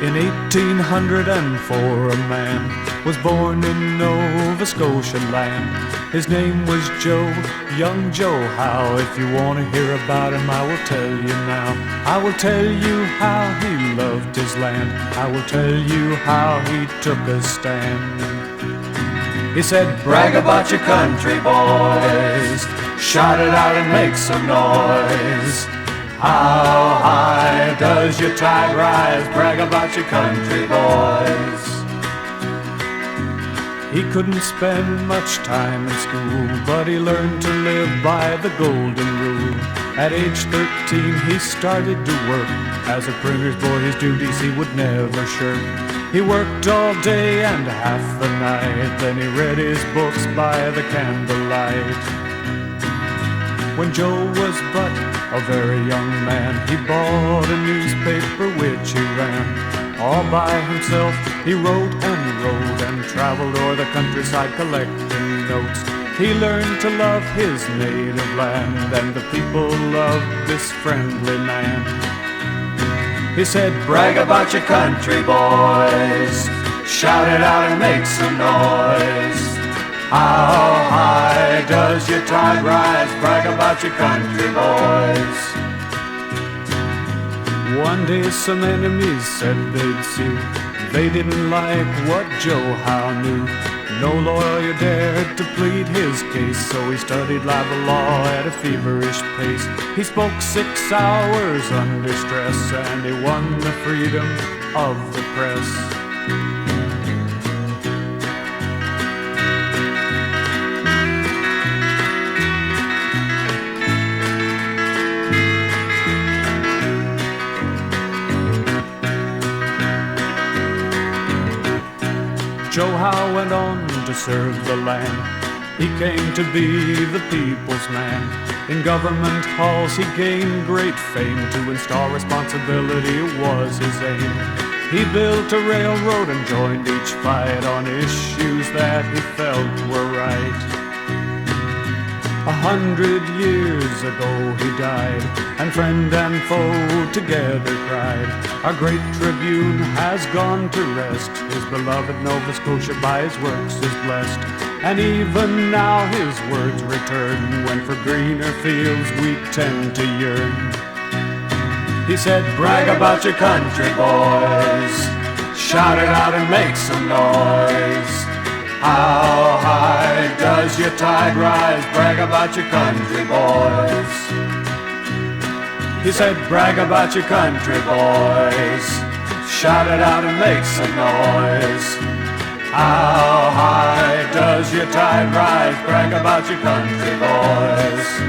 In 1804 a man was born in Nova Scotia land. His name was Joe, young Joe Howe. If you want to hear about him, I will tell you now. I will tell you how he loved his land. I will tell you how he took a stand. He said, brag about your country, boys. Shout it out and make some noise. How high does your tide rise? Brag about your country, boys. He couldn't spend much time in school, but he learned to live by the golden rule. At age 13 he started to work. As a printer's boy his duties he would never shirk. He worked all day and half the night, then he read his books by the candlelight. When Joe was but a very young man, he bought a newspaper which he ran. All by himself he wrote and rode and traveled o'er the countryside collecting notes. He learned to love his native land, and the people loved this friendly man. He said, brag about your country, boys. Shout it out and make some noise. How high does your tide rise? Brag about your country, boys. One day some enemies said they'd sue. They didn't like what Joe Howe knew. No lawyer dared to plead his case, so he studied libel law at a feverish pace. He spoke 6 hours under stress, and he won the freedom of the press. Joe Howe went on to serve the land. He came to be the people's man. In government halls he gained great fame. To install responsibility was his aim. He built a railroad and joined each fight on issues that he felt were right. 100 years ago he died, and friend and foe together cried. Our great Tribune has gone to rest. His beloved Nova Scotia by his works is blessed. And even now his words return, when for greener fields we tend to yearn. He said, brag about your country, boys. Shout it out and make some noise. How high does your tide rise? Brag about your country, boys. He said, brag about your country, boys. Shout it out and make some noise. How high does your tide rise? Brag about your country, boys.